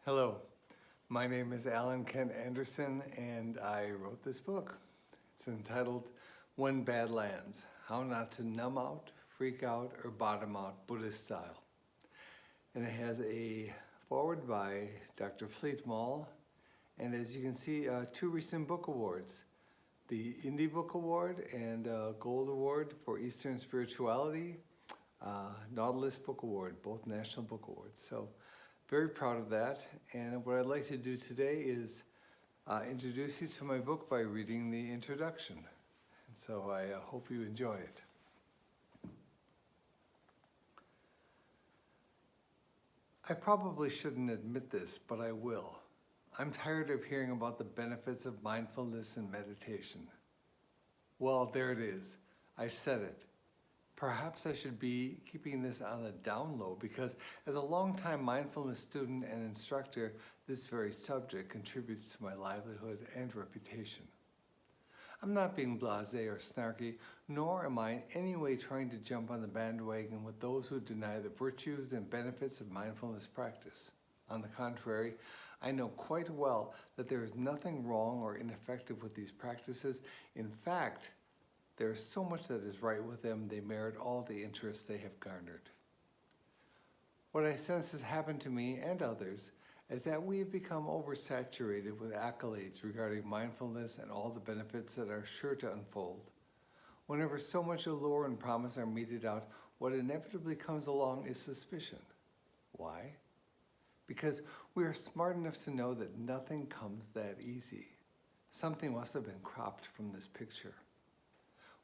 Hello, my name is Alan Kent Anderson and I wrote this book. It's entitled When Bad Lands, How Not to Numb Out, Freak Out, or Bottom Out, Buddhist Style. And it has a foreword by Dr. Fleet Mall, and as you can see, two recent book awards. The Indie Book Award and Gold Award for Eastern Spirituality, Nautilus Book Award, both National Book Awards. So very proud of that. And what I'd like to do today is introduce you to my book by reading the introduction. And so I hope you enjoy it. I probably shouldn't admit this, but I will. I'm tired of hearing about the benefits of mindfulness and meditation. Well, there it is. I said it. Perhaps I should be keeping this on the down low because as a longtime mindfulness student and instructor, this very subject contributes to my livelihood and reputation. I'm not being blasé or snarky, nor am I in any way trying to jump on the bandwagon with those who deny the virtues and benefits of mindfulness practice. On the contrary, I know quite well that there is nothing wrong or ineffective with these practices. In fact, there is so much that is right with them, they merit all the interest they have garnered. What I sense has happened to me and others is that we have become oversaturated with accolades regarding mindfulness and all the benefits that are sure to unfold. Whenever so much allure and promise are meted out, what inevitably comes along is suspicion. Why? Because we are smart enough to know that nothing comes that easy. Something must have been cropped from this picture.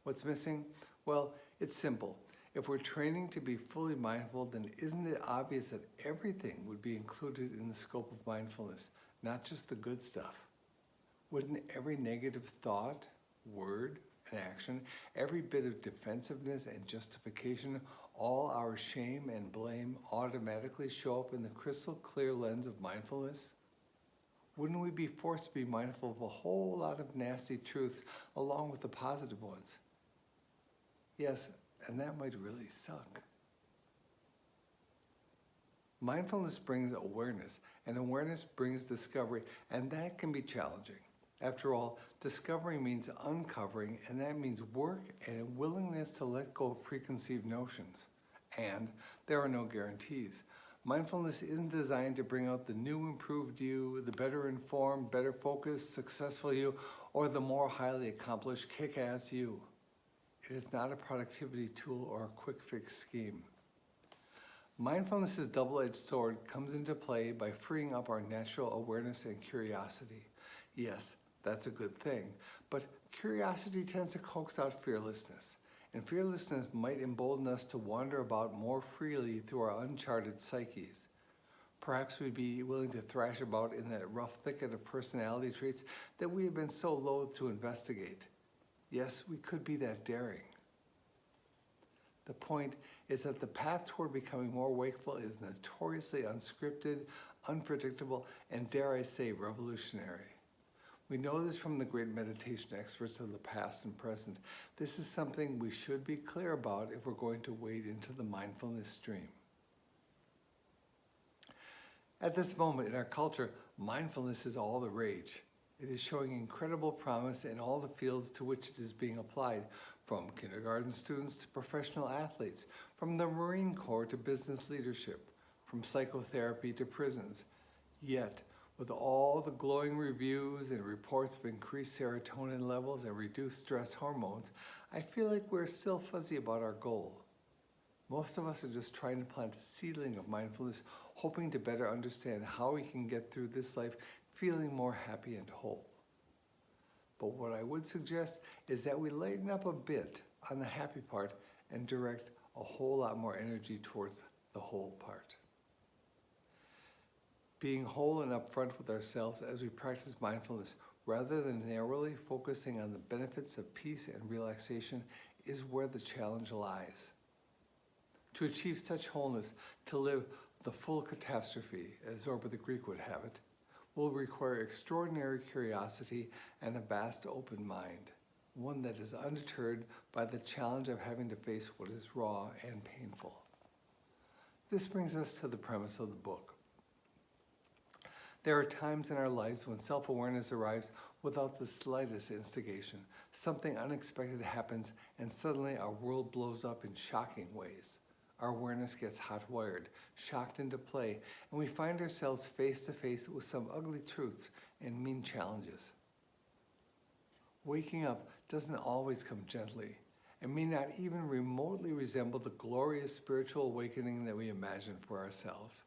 What's missing? Well, it's simple. If we're training to be fully mindful, then isn't it obvious that everything would be included in the scope of mindfulness, not just the good stuff? Wouldn't every negative thought, word, and action, every bit of defensiveness and justification, all our shame and blame automatically show up in the crystal clear lens of mindfulness? Wouldn't we be forced to be mindful of a whole lot of nasty truths along with the positive ones? Yes, and that might really suck. Mindfulness brings awareness, and awareness brings discovery, and that can be challenging. After all, discovery means uncovering, and that means work and a willingness to let go of preconceived notions. And there are no guarantees. Mindfulness isn't designed to bring out the new improved you, the better informed, better focused, successful you, or the more highly accomplished, kick-ass you. It is not a productivity tool or a quick fix scheme. Mindfulness's double-edged sword comes into play by freeing up our natural awareness and curiosity. Yes, that's a good thing, but curiosity tends to coax out fearlessness, and fearlessness might embolden us to wander about more freely through our uncharted psyches. Perhaps we'd be willing to thrash about in that rough thicket of personality traits that we have been so loath to investigate. Yes, we could be that daring. The point is that the path toward becoming more wakeful is notoriously unscripted, unpredictable, and dare I say, revolutionary. We know this from the great meditation experts of the past and present. This is something we should be clear about if we're going to wade into the mindfulness stream. At this moment in our culture, mindfulness is all the rage. It is showing incredible promise in all the fields to which it is being applied, from kindergarten students to professional athletes, from the Marine Corps to business leadership, from psychotherapy to prisons. Yet, with all the glowing reviews and reports of increased serotonin levels and reduced stress hormones, I feel like we're still fuzzy about our goal. Most of us are just trying to plant a seedling of mindfulness, hoping to better understand how we can get through this life feeling more happy and whole. But what I would suggest is that we lighten up a bit on the happy part and direct a whole lot more energy towards the whole part. Being whole and upfront with ourselves as we practice mindfulness, rather than narrowly focusing on the benefits of peace and relaxation, is where the challenge lies. To achieve such wholeness, to live the full catastrophe, as Zorba the Greek would have it, will require extraordinary curiosity and a vast open mind, one that is undeterred by the challenge of having to face what is raw and painful. This brings us to the premise of the book. There are times in our lives when self-awareness arrives without the slightest instigation. Something unexpected happens and suddenly our world blows up in shocking ways. Our awareness gets hot-wired, shocked into play, and we find ourselves face to face with some ugly truths and mean challenges. Waking up doesn't always come gently and may not even remotely resemble the glorious spiritual awakening that we imagine for ourselves.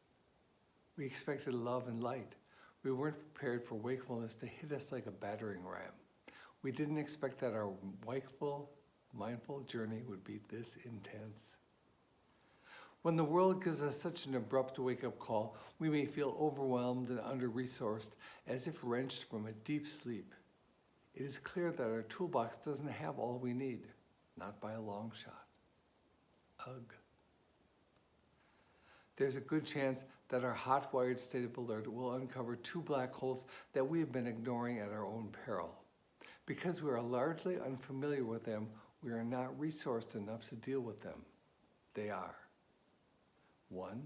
We expected love and light. We weren't prepared for wakefulness to hit us like a battering ram. We didn't expect that our wakeful, mindful journey would be this intense. When the world gives us such an abrupt wake-up call, we may feel overwhelmed and under-resourced, as if wrenched from a deep sleep. It is clear that our toolbox doesn't have all we need, not by a long shot. Ugh. There's a good chance that our hot-wired state of alert will uncover two black holes that we have been ignoring at our own peril. Because we are largely unfamiliar with them, we are not resourced enough to deal with them. They are: 1,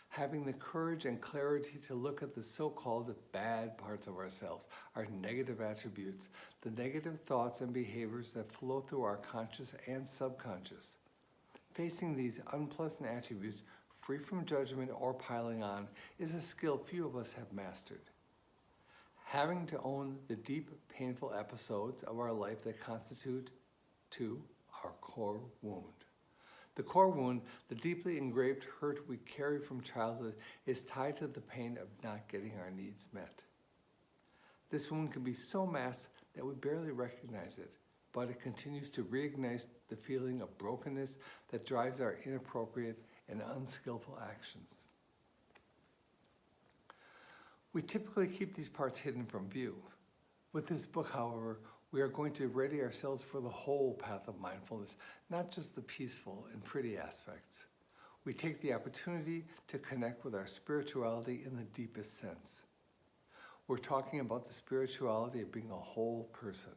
having the courage and clarity to look at the so-called bad parts of ourselves, our negative attributes, the negative thoughts and behaviors that flow through our conscious and subconscious. Facing these unpleasant attributes, free from judgment or piling on, is a skill few of us have mastered. Having to own the deep, painful episodes of our life that constitute, 2, our core wound. The core wound, the deeply engraved hurt we carry from childhood, is tied to the pain of not getting our needs met. This wound can be so masked that we barely recognize it, but it continues to reignite the feeling of brokenness that drives our inappropriate and unskillful actions. We typically keep these parts hidden from view. With this book, however, we are going to ready ourselves for the whole path of mindfulness, not just the peaceful and pretty aspects. We take the opportunity to connect with our spirituality in the deepest sense. We're talking about the spirituality of being a whole person,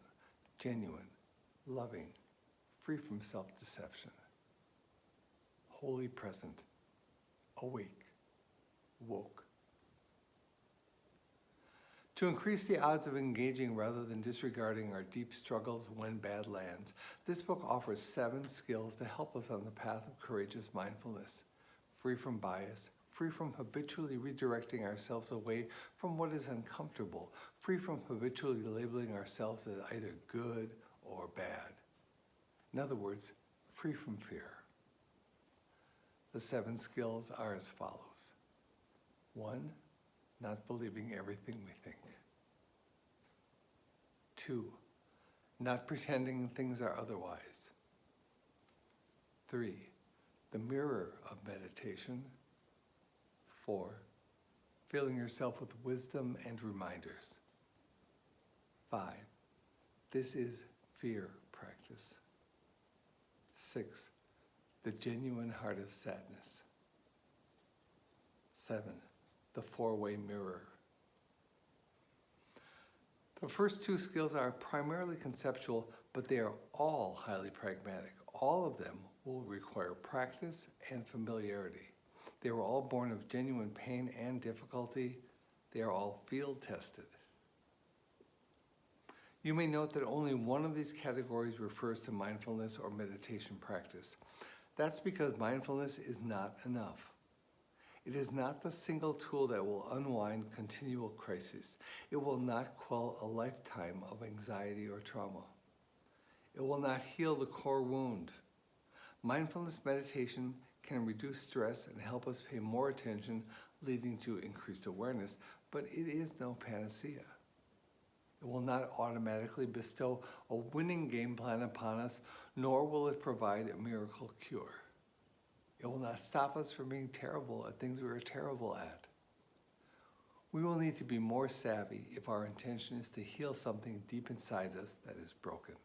genuine, loving, free from self-deception, wholly present, awake, woke. To increase the odds of engaging rather than disregarding our deep struggles when bad lands, this book offers 7 skills to help us on the path of courageous mindfulness. Free from bias, free from habitually redirecting ourselves away from what is uncomfortable, free from habitually labeling ourselves as either good or bad. In other words, free from fear. The 7 skills are as follows. 1, not believing everything we think. 2, not pretending things are otherwise. 3, the mirror of meditation. 4, filling yourself with wisdom and reminders. 5, this is fear practice. 6, the genuine heart of sadness. 7, the 4-way mirror. The first 2 skills are primarily conceptual, but they are all highly pragmatic. All of them will require practice and familiarity. They were all born of genuine pain and difficulty. They are all field tested. You may note that only one of these categories refers to mindfulness or meditation practice. That's because mindfulness is not enough. It is not the single tool that will unwind continual crises. It will not quell a lifetime of anxiety or trauma. It will not heal the core wound. Mindfulness meditation can reduce stress and help us pay more attention, leading to increased awareness, but it is no panacea. It will not automatically bestow a winning game plan upon us, nor will it provide a miracle cure. It will not stop us from being terrible at things we are terrible at. We will need to be more savvy if our intention is to heal something deep inside us that is broken.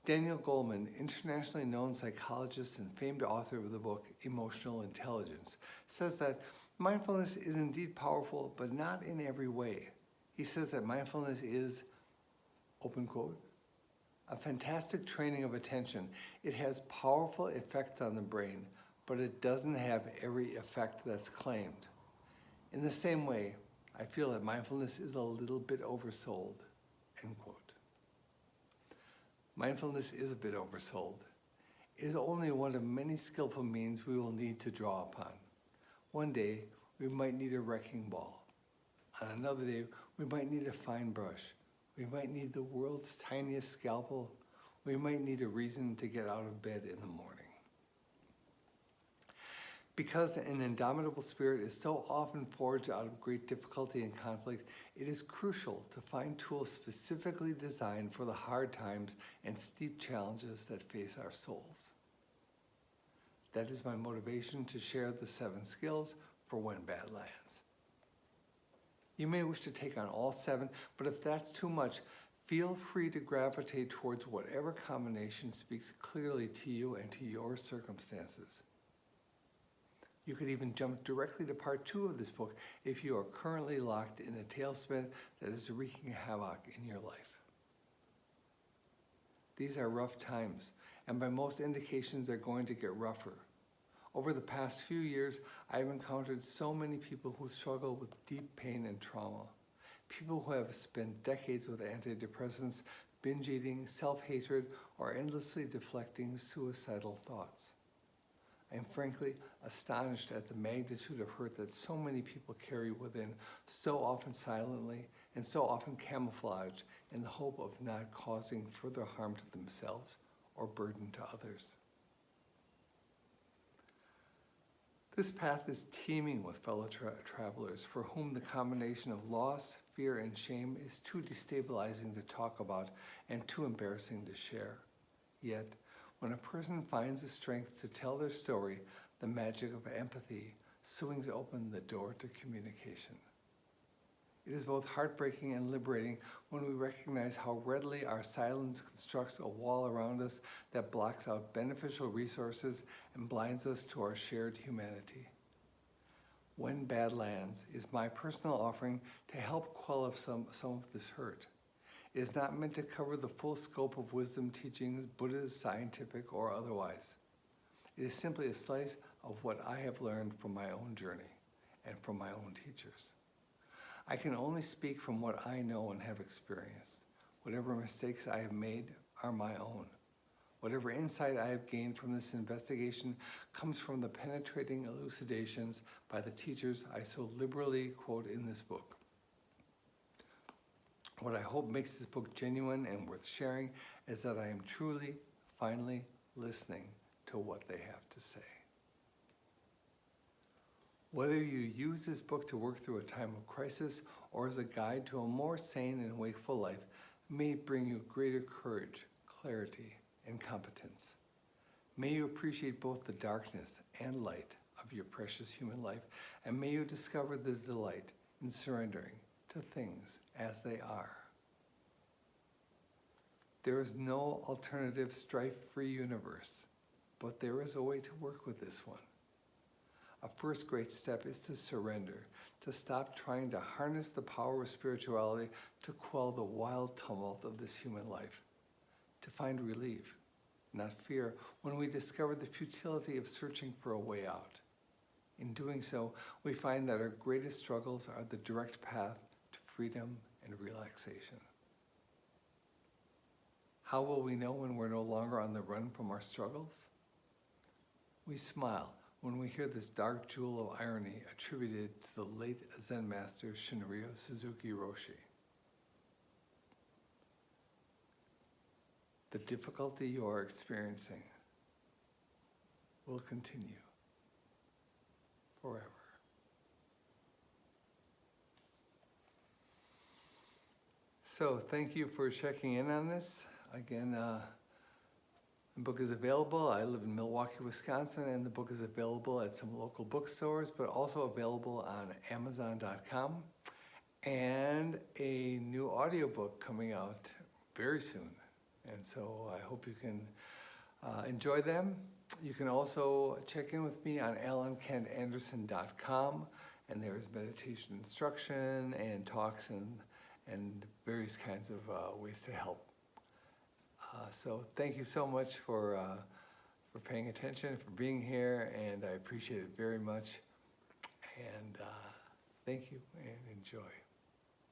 Daniel Goleman, internationally known psychologist and famed author of the book Emotional Intelligence, says that mindfulness is indeed powerful, but not in every way. He says that mindfulness is, open quote, a fantastic training of attention. It has powerful effects on the brain, but it doesn't have every effect that's claimed. In the same way, I feel that mindfulness is a little bit oversold, end quote. Mindfulness is a bit oversold. It is only one of many skillful means we will need to draw upon. One day, we might need a wrecking ball. On another day, we might need a fine brush. We might need the world's tiniest scalpel. We might need a reason to get out of bed in the morning. Because an indomitable spirit is so often forged out of great difficulty and conflict, it is crucial to find tools specifically designed for the hard times and steep challenges that face our souls. That is my motivation to share the 7 skills for when bad lands. You may wish to take on all 7, but if that's too much, feel free to gravitate towards whatever combination speaks clearly to you and to your circumstances. You could even jump directly to part 2 of this book if you are currently locked in a tailspin that is wreaking havoc in your life. These are rough times, and by most indications they're going to get rougher. Over the past few years, I have encountered so many people who struggle with deep pain and trauma. People who have spent decades with antidepressants, binge eating, self-hatred, or endlessly deflecting suicidal thoughts. I am frankly astonished at the magnitude of hurt that so many people carry within, so often silently and so often camouflaged in the hope of not causing further harm to themselves or burden to others. This path is teeming with fellow travelers for whom the combination of loss, fear, and shame is too destabilizing to talk about and too embarrassing to share. Yet, when a person finds the strength to tell their story, the magic of empathy swings open the door to communication. It is both heartbreaking and liberating when we recognize how readily our silence constructs a wall around us that blocks out beneficial resources and blinds us to our shared humanity. When Bad Lands is my personal offering to help quell some of this hurt. It is not meant to cover the full scope of wisdom teachings, Buddhist, scientific, or otherwise. It is simply a slice of what I have learned from my own journey and from my own teachers. I can only speak from what I know and have experienced. Whatever mistakes I have made are my own. Whatever insight I have gained from this investigation comes from the penetrating elucidations by the teachers I so liberally quote in this book. What I hope makes this book genuine and worth sharing is that I am truly, finally listening to what they have to say. Whether you use this book to work through a time of crisis or as a guide to a more sane and wakeful life, may it bring you greater courage, clarity, and competence. May you appreciate both the darkness and light of your precious human life, and may you discover the delight in surrendering to things as they are. There is no alternative strife-free universe, but there is a way to work with this one. A first great step is to surrender, to stop trying to harness the power of spirituality to quell the wild tumult of this human life, to find relief, not fear, when we discover the futility of searching for a way out. In doing so, we find that our greatest struggles are the direct path to freedom and relaxation. How will we know when we're no longer on the run from our struggles? We smile when we hear this dark jewel of irony attributed to the late Zen master Shinryo Suzuki Roshi. The difficulty you are experiencing will continue forever. So thank you for checking in on this. Again, the book is available. I live in Milwaukee, Wisconsin, and the book is available at some local bookstores, but also available on Amazon.com. And a new audiobook coming out very soon. And so I hope you can enjoy them. You can also check in with me on AlanKentAnderson.com, and there's meditation instruction and talks and various kinds of ways to help. So thank you so much for paying attention, for being here, and I appreciate it very much. And thank you. Thank you and enjoy.